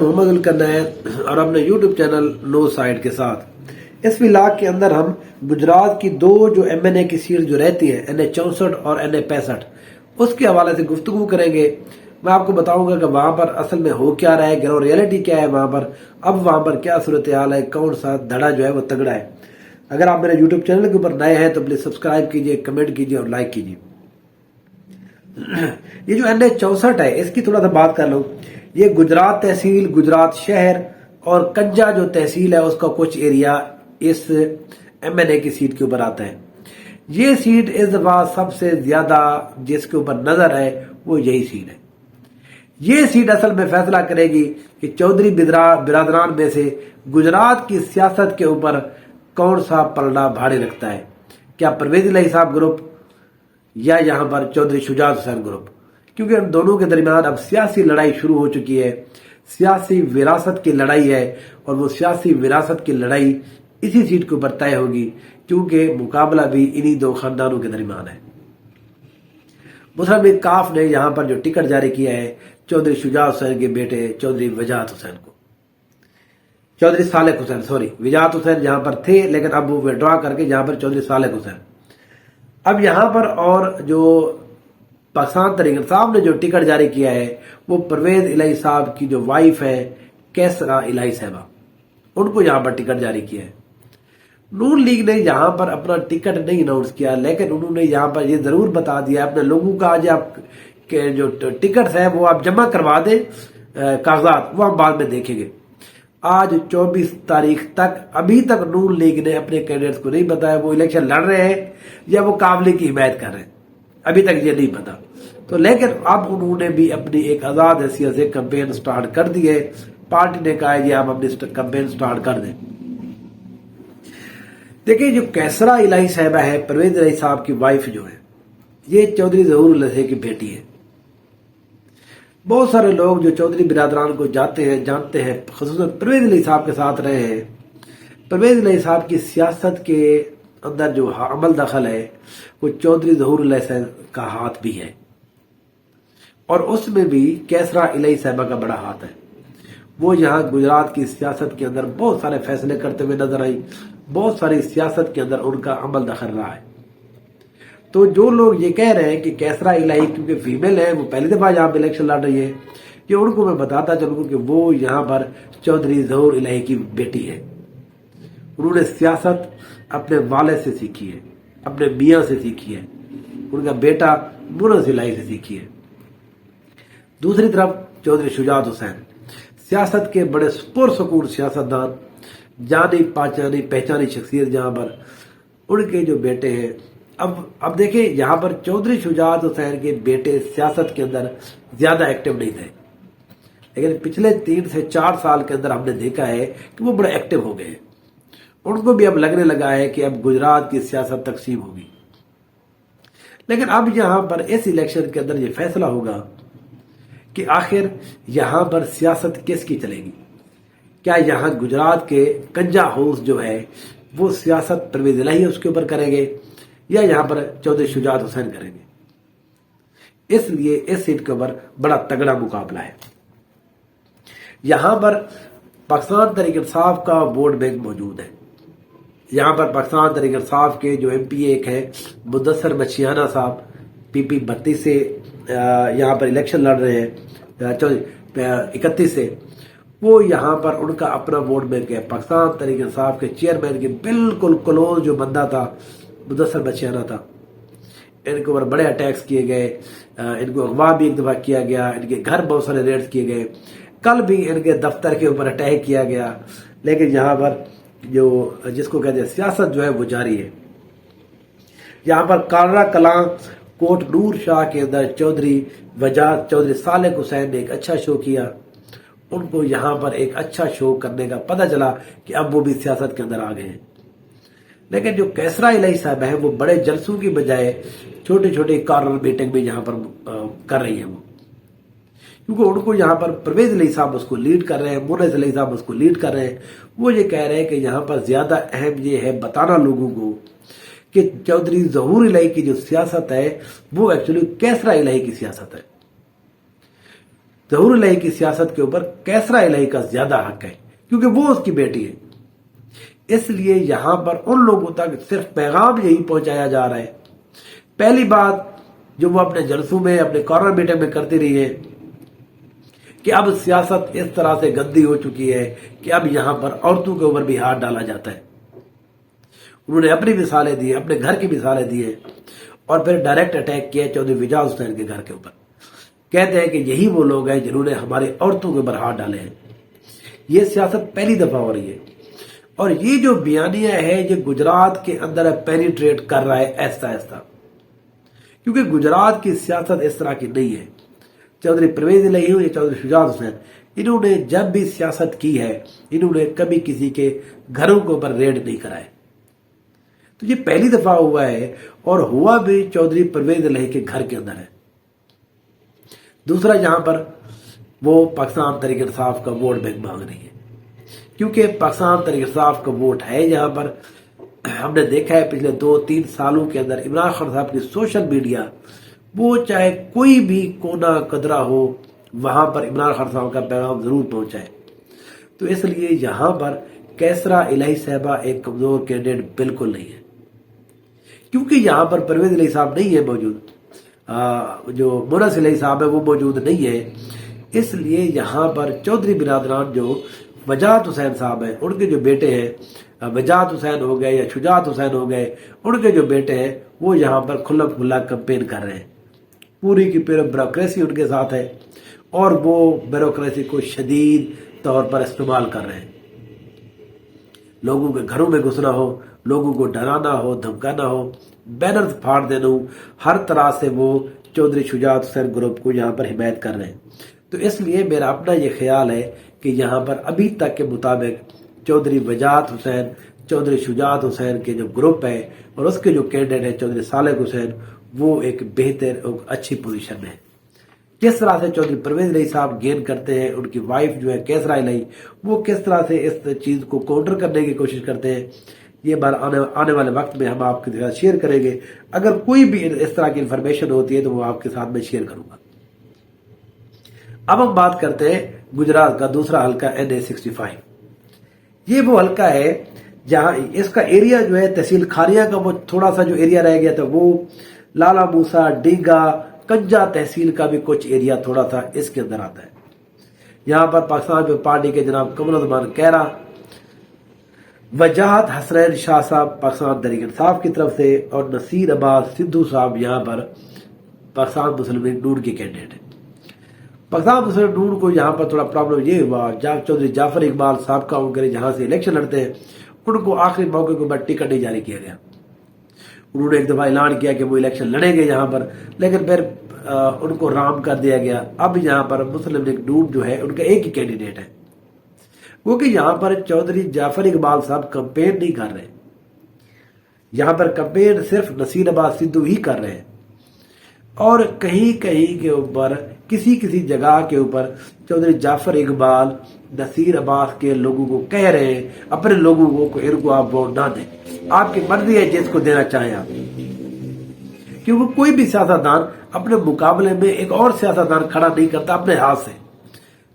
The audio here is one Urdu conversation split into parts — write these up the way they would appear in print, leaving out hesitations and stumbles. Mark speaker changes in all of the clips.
Speaker 1: محمد القنا ہے اور اپنے یوٹیوب چینل نو سائڈ کے ساتھ اس ولاگ کے اندر ہم گجرات کی دو جو ایم این اے کی سیٹ جو رہتی ہے NH64 اور NH65 اس کے حوالے سے گفتگو کریں گے۔ میں آپ کو بتاؤں گا کہ وہاں پر اصل میں ہو کیا رہا ہے، گراؤنڈ ریئلٹی کیا ہے وہاں پر، اب وہاں پر کیا صورتحال ہے، کون سا دھڑا جو ہے وہ تگڑا ہے۔ اگر آپ میرے یوٹیوب چینل کے اوپر نئے ہیں تو پلیز سبسکرائب کیجئے، کمنٹ کیجئے اور لائک کیجئے۔ یہ جو NH64 ہے اس کی تھوڑا سا بات کر لوں۔ یہ گجرات تحصیل، گجرات شہر اور کنجا جو تحصیل ہے اس کا کچھ ایریا اس ایم این اے کی سیٹ کے اوپر آتا ہے۔ یہ سیٹ اس دفعہ سب سے زیادہ جس کے اوپر نظر ہے وہ یہی سیٹ ہے۔ یہ سیٹ اصل میں فیصلہ کرے گی کہ چودھری برادران میں سے گجرات کی سیاست کے اوپر کون سا پلڑا بھاڑے رکھتا ہے، کیا پرویز الہی صاحب گروپ یا یہاں پر چودھری شجاعت حسین گروپ، کیونکہ ان دونوں کے درمیان اب سیاسی لڑائی شروع ہو چکی ہے، سیاسی وراثت کی لڑائی ہے، اور وہ سیاسی وراثت کی لڑائی اسی سیٹ کے اوپر طے ہوگی کیونکہ مقابلہ بھی انہی دو خاندانوں کے درمیان ہے۔ مسلم لیگ کاف نے یہاں پر جو ٹکٹ جاری کیا ہے چودھری شجاعت حسین کے بیٹے چودھری وجاہت حسین کو، چودھری صالح حسین وجاہت حسین یہاں پر تھے لیکن اب وہ وڈرا کر کے یہاں پر چودھری صالح حسین۔ اب یہاں پر اور جو پاکستان تحریک انصاف نے جو ٹکٹ جاری کیا ہے وہ پرویز الہی صاحب کی جو وائف ہے کیسرا الہی صاحبہ، ان کو یہاں پر ٹکٹ جاری کیا ہے۔ نون لیگ نے یہاں پر اپنا ٹکٹ نہیں اناؤنس کیا لیکن انہوں نے یہاں پر یہ ضرور بتا دیا اپنے لوگوں کا آج آپ کے جو ٹکٹ ہے وہ آپ جمع کروا دیں، کاغذات وہ ہم بعد میں دیکھیں گے۔ آج 24 تاریخ تک ابھی تک نون لیگ نے اپنے کینڈیڈیٹس کو نہیں بتایا وہ الیکشن لڑ رہے ہیں یا وہ قابل کی حمایت کر رہے ہیں، ابھی تک یہ نہیں پتا۔ تو لیکن اب انہوں نے بھی اپنی ایک آزاد حیثیت سے کمپین سٹارٹ کر دی ہے، پارٹی نے کہا ہے یہ آپ اپنی کمپین سٹارٹ کر دیں۔ دیکھیں جو کیسرا الہی صاحبہ ہے پرویز الہی صاحب کی وائف جو ہے یہ چودھری ظہور الہی کی بیٹی ہے۔ بہت سارے لوگ جو چودھری برادران کو جانتے ہیں خصوصاً پرویز الہی صاحب کے ساتھ رہے ہیں۔ پرویز الہی صاحب کی سیاست کے اندر جو عمل دخل ہے وہ چودھری ظہور الہی صاحب کا ہاتھ بھی ہے، اور اس میں بھی کیسرا الہی صاحبہ کا بڑا ہاتھ ہے۔ وہ یہاں گجرات کی سیاست کے اندر بہت سارے فیصلے کرتے ہوئے نظر آئی، بہت ساری سیاست کے اندر ان کا عمل دخل رہا ہے۔ تو جو لوگ یہ کہہ رہے ہیں کہ کیسرا الہی کیونکہ فیمیل ہے وہ پہلی دفعہ یہاں پہ الیکشن لڑ رہی ہے، کہ ان کو میں بتاتا چلوں کہ وہ یہاں پر چودھری ظہور الہی کی بیٹی ہے۔ انہوں نے سیاست اپنے والد سے سیکھی ہے، اپنے میاں سے سیکھی ہے، ان کا بیٹا منز الہی سے سیکھی ہے۔ دوسری طرف چودھری شجاعت حسین سیاست کے بڑے پرسکون سیاستدان، جانی پہچانی شخصیت، جہاں پر ان کے جو بیٹے ہیں اب دیکھیں یہاں پر چودھری شجاعت حسین کے بیٹے سیاست کے اندر زیادہ ایکٹیو نہیں تھے، لیکن پچھلے 3 سے 4 سال کے اندر ہم نے دیکھا ہے کہ وہ بڑے ایکٹیو ہو گئے ہیں۔ ان کو بھی اب لگنے لگا ہے کہ اب گجرات کی سیاست تقسیم ہوگی، لیکن اب یہاں پر اس الیکشن کے اندر یہ فیصلہ ہوگا کہ آخر یہاں پر سیاست کس کی چلے گی۔ کیا یہاں گجرات کے کنجا ہاؤس جو ہے وہ سیاست پرویز الہی اس کے اوپر کریں گے یا یہاں پر چودھری شجاعت حسین کریں گے؟ اس لیے اس سیٹ کے اوپر بڑا تگڑا مقابلہ ہے۔ یہاں پر پاکستان تحریک انصاف کا ووٹ بینک موجود ہے۔ یہاں پر پاکستان تحریک انصاف کے جو ایم پی اے ایک ہے مدثر مچھیانہ صاحب PP 32 سے یہاں پر الیکشن لڑ رہے ہیں، 31 سے، وہ یہاں پر ان کا اپنا ووٹ بینک ہے۔ پاکستان تحریک انصاف کے چیئرمین کے بالکل کلوز جو بندہ تھا مدثر مچھیانہ تھا، ان کے اوپر بڑے اٹیکس کیے گئے، ان کو اغوا بھی ایک دفعہ کیا گیا، ان کے گھر بہت سارے ریڈز کیے گئے، کل بھی ان کے دفتر کے اوپر اٹیک کیا گیا۔ لیکن یہاں پر جو جس کو کہتے ہیں سیاست جو ہے وہ جاری ہے۔ یہاں پر کالرا کلاں کوٹ نور شاہ کے اندر چودھری صالح حسین نے ایک اچھا شو کیا، ان کو یہاں پر ایک اچھا شو کرنے کا پتہ چلا کہ اب وہ بھی سیاست کے اندر آ گئے ہیں۔ لیکن جو کیسرا الہی صاحب ہے وہ بڑے جلسوں کی بجائے چھوٹے چھوٹے کارنر میٹنگ بھی یہاں پر کر رہی ہیں، وہ کیونکہ ان کو یہاں پر پرویز الہی صاحب اس کو لیڈ کر رہے ہیں، منز الہی صاحب اس کو لیڈ کر رہے ہیں۔ وہ یہ کہہ رہے ہیں کہ یہاں پر زیادہ اہم یہ ہے بتانا لوگوں کو کہ چودھری ظہور الہی کی جو سیاست ہے وہ ایکچولی کیسرا الہی کی سیاست ہے۔ ظہور الہی کی سیاست کے اوپر کیسرا الہی کا زیادہ حق ہے کیونکہ وہ اس کی بیٹی ہے. اس لیے یہاں پر ان لوگوں تک صرف پیغام یہی پہنچایا جا رہا ہے. پہلی بات جو وہ اپنے جلسوں میں اپنے کارنر میٹنگ میں کرتی رہی ہے کہ اب سیاست اس طرح سے گندی ہو چکی ہے کہ اب یہاں پر عورتوں کے اوپر بھی ہاتھ ڈالا جاتا ہے. انہوں نے اپنی مثالیں دی, اپنے گھر کی مثالیں دی ہیں اور پھر ڈائریکٹ اٹیک کیا چودھری وجاز حسین کے گھر کے اوپر. کہتے ہیں کہ یہی وہ لوگ ہیں جنہوں نے ہماری عورتوں کے اوپر ہاتھ ڈالے ہیں. یہ سیاست پہلی دفعہ ہو رہی ہے اور یہ جو بیانیہ ہے یہ گجرات کے اندر پینیٹریٹ کر رہا ہے ایسا ایسا, کیونکہ گجرات کی سیاست اس طرح کی نہیں ہے. چودھری پرویز الہی ہو یا چودھری شجاعت حسین, انہوں نے جب بھی سیاست کی ہے انہوں نے کبھی کسی کے گھروں کے اوپر ریڈ نہیں کرائے. تو یہ پہلی دفعہ ہوا ہے اور ہوا بھی چودھری پرویز الہی کے گھر کے اندر ہے. دوسرا یہاں پر وہ پاکستان تحریک انصاف کا ووٹ بینک مانگ رہی ہے کیونکہ پاکستان تحریک انصاف کا ووٹ ہے یہاں پر. ہم نے دیکھا ہے پچھلے 2-3 سالوں کے اندر عمران خان صاحب کی سوشل میڈیا وہ چاہے کوئی بھی کونا قدرہ ہو وہاں پر عمران خان صاحب کا پیغام ضرور پہنچائے. تو اس لیے یہاں پر کیسرا الہی صاحبہ ایک کمزور کینڈیڈیٹ بالکل نہیں ہے کیونکہ یہاں پر پرویز الہی صاحب نہیں ہے موجود, جو مونس الہی صاحب ہے وہ موجود نہیں ہے. اس لیے یہاں پر چودھری برادران جو وجاہت حسین صاحب ہیں ان کے جو بیٹے ہیں, وجاہت حسین ہو گئے یا شجاعت حسین ہو گئے, ان کے جو بیٹے ہیں وہ یہاں پر کھلا کھلا کمپین کر رہے ہیں. پوری کی پوری بیوروکریسی ان کے ساتھ ہے اور وہ بیوروکریسی کو شدید طور پر استعمال کر رہے ہیں. لوگوں کے گھروں میں گھسنا ہو, لوگوں کو ڈرانا ہو, دھمکانا ہو, بینرز پھاڑ دینا ہو, ہر طرح سے وہ چودھری شجاعت حسین گروپ کو یہاں پر حمایت کر رہے ہیں. تو اس لیے میرا اپنا یہ خیال ہے کہ یہاں پر ابھی تک کے مطابق چودھری وجاہت حسین, چودھری شجاعت حسین کے جو گروپ ہے اور اس کے جو کینڈیڈیٹ ہے چودھری صالح حسین وہ ایک بہتر اور اچھی پوزیشن میں ہے. کس طرح سے چودھری پرویز الہی صاحب گین کرتے ہیں, ان کی وائف جو ہے کیسرا الہی وہ کس طرح سے اس چیز کو کاؤنٹر کرنے کی کوشش کرتے ہیں, یہ بار آنے والے وقت میں ہم آپ کے ساتھ شیئر کریں گے. اگر کوئی بھی اس طرح کی انفارمیشن ہوتی ہے تو وہ آپ کے ساتھ میں شیئر کروں گا. اب ہم بات کرتے ہیں گجرات کا دوسرا حلقہ NA65. یہ وہ حلقہ ہے جہاں اس کا ایریا جو ہے تحصیل کھاریا کا وہ تھوڑا سا جو ایریا رہ گیا تھا وہ لالا موسا, ڈیگا, کنجا تحصیل کا بھی کچھ ایریا تھوڑا سا اس کے اندر آتا ہے. یہاں پر پاکستان پیپلز پارٹی کے جناب قمر الزمان کیرا, وجاہت حسنین شاہ صاحب پاکستان تحریک انصاف کی طرف سے اور نصیر عباس سدھو صاحب یہاں پر پاکستان مسلم لیگ نون کے کینڈیڈیٹ ہیں. پاکستان مسلم لیگ نون کو یہاں پر تھوڑا پرابلم یہ ہوا, چودھری جعفر اقبال صاحب کا ان جہاں سے الیکشن لڑتے ہیں ان کو آخری موقع کے بعد ٹکٹ نہیں جاری کیا گیا. انہوں نے ایک دفعہ اعلان کیا کہ وہ الیکشن لڑیں گے یہاں پر, لیکن پھر ان کو رام کر دیا گیا. اب یہاں پر مسلم لیگ نون جو ہے ان کا ایک ہی کینڈیڈیٹ ہے, وہ کہ یہاں پر چودھری جعفر اقبال صاحب کمپین نہیں کر رہے, یہاں پر کمپین صرف نصیر عباس سدھو ہی کر رہے ہیں. اور کہیں کہیں کے اوپر کسی کسی جگہ کے اوپر چودھری جعفر اقبال نصیر عباس کے لوگوں کو کہہ رہے ہیں اپنے لوگوں کو ان کو آپ ووٹ نہ دیں, آپ کی مرضی ہے جس کو دینا چاہیں آپ, کیونکہ کوئی بھی سیاستدان اپنے مقابلے میں ایک اور سیاستدان کھڑا نہیں کرتا اپنے ہاتھ سے.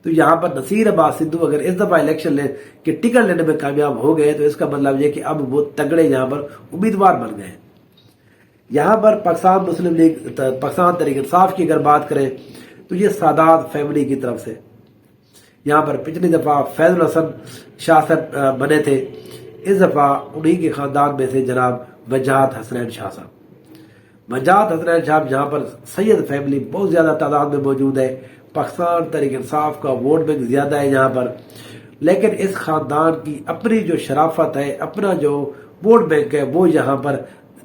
Speaker 1: تو یہاں پر نصیر عباس سدھو اگر اس دفعہ الیکشن کے ٹکٹ لینے میں کامیاب ہو گئے تو اس کا مطلب یہ کہ اب وہ تگڑے یہاں پر امیدوار بن گئے. یہاں پر پاکستان مسلم لیگ پاکستان تحریک انصاف کی اگر بات کریں تو یہ سادات فیملی کی طرف سے یہاں پر پچھلی دفعہ فیض الحسن شاہ صاحب بنے تھے, اس دفعہ انہی کے خاندان میں سے جناب وجاہت حسنین شاہ صاحب. وجاہت حسنین صاحب جہاں پر سید فیملی بہت زیادہ تعداد میں موجود ہے, پاکستان تحریک انصاف کا ووٹ بینک زیادہ ہے یہاں پر, لیکن اس خاندان کی اپنی جو شرافت ہے, اپنا جو ووٹ بینک ہے وہ یہاں پر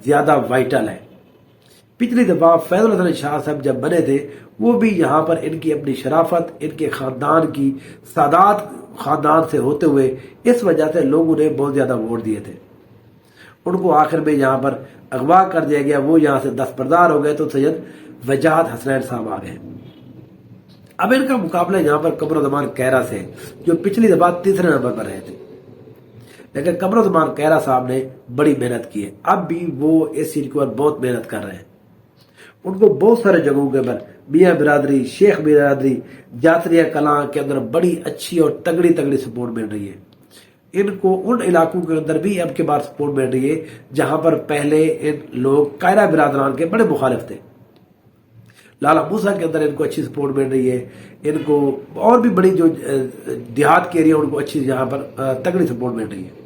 Speaker 1: زیادہ وائٹل ہے. پچھلی دفعہ فیض الحسن شاہ صاحب جب بنے تھے وہ بھی یہاں پر ان کی اپنی شرافت, ان کے خاندان کی سادات خاندان سے ہوتے ہوئے اس وجہ سے لوگوں نے بہت زیادہ ووٹ دیے تھے. ان کو آخر میں یہاں پر اغوا کر دیا گیا, وہ یہاں سے دستبردار ہو گئے تو سید وجاہت حسنین صاحب آ گئے. اب ان کا مقابلہ یہاں پر قمر الزمان کیرا سے جو پچھلی دفعہ تیسرے نمبر پر رہے تھے, لیکن قمر الزمان کیرا صاحب نے بڑی محنت کی ہے. اب بھی وہ اس چیز کے اوپر بہت محنت کر رہے ہیں. ان کو بہت سارے جگہوں کے اوپر میاں برادری، شیخ برادری، جاتریہ کلاں کے اندر بڑی اچھی اور تگڑی سپورٹ مل رہی ہے۔ ان کو ان علاقوں کے اندر بھی اب کے بار سپورٹ مل رہی ہے جہاں پر پہلے ان لوگ قائرہ برادران کے بڑے مخالف تھے۔ لالا موسیٰ کے اندر ان کو اچھی سپورٹ مل رہی ہے، ان کو اور بھی بڑی جو دیہات کے ایریا ان کو اچھی یہاں پر تگڑی سپورٹ مل رہی ہے۔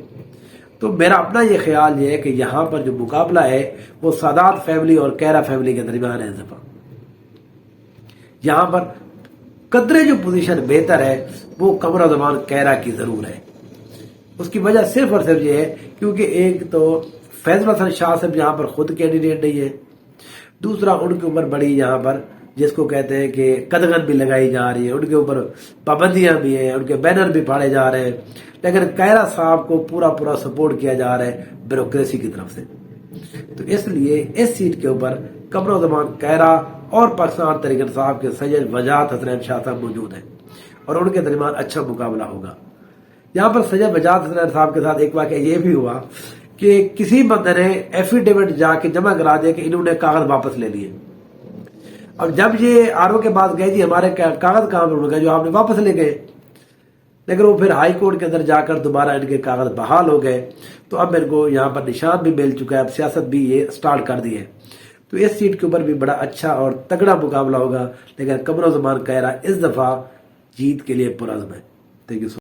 Speaker 1: تو میرا اپنا یہ خیال یہ ہے کہ یہاں پر جو مقابلہ ہے وہ سادات فیملی اور قائرہ فیملی کے درمیان ہے اس دفعہ۔ یہاں پر قدرے جو پوزیشن بہتر ہے وہ قمر زمان قائرہ کی ضرور ہے۔ اس کی وجہ صرف اور صرف یہ ہے کیونکہ ایک تو فیضل حسن شاہ صاحب یہاں پر خود کینڈیڈیٹ نہیں ہے، دوسرا ان کے اوپر بڑی یہاں پر جس کو کہتے ہیں کہ قدغن بھی لگائی جا رہی ہے، ان کے اوپر پابندیاں بھی ہیں، ان کے بینر بھی پھاڑے جا رہے ہیں، لیکن قائرہ صاحب کو پورا سپورٹ کیا جا رہا ہے بیوروکریسی کی طرف سے۔ تو اس لیے اس سیٹ کے اوپر قمر زمان قائرہ اور پاکستان تحریک انصاف کے سید وجاہت حسنین شاہ صاحب موجود ہیں اور ان کے درمیان اچھا مقابلہ ہوگا۔ یہاں پر سید وجاہت حسنین صاحب کے ساتھ ایک واقعہ یہ بھی ہوا کہ کسی بندے نے ایفیڈیوٹ جا کے جمع کرا دیا کہ انہوں نے کاغذ واپس لے لیے۔ اب جب یہ آر او کے پاس گئے جی ہمارے کاغذ کہاں پر گئے جو آپ نے واپس لے گئے، لیکن وہ پھر ہائی کورٹ کے اندر جا کر دوبارہ ان کے کاغذ بحال ہو گئے۔ تو اب ان کو یہاں پر نشان بھی مل چکا ہے، اب سیاست بھی یہ سٹارٹ کر دی ہے۔ تو اس سیٹ کے اوپر بھی بڑا اچھا اور تگڑا مقابلہ ہوگا، لیکن قمر زمان قائرہ اس دفعہ جیت کے لیے پرعزم ہے۔ Thank you.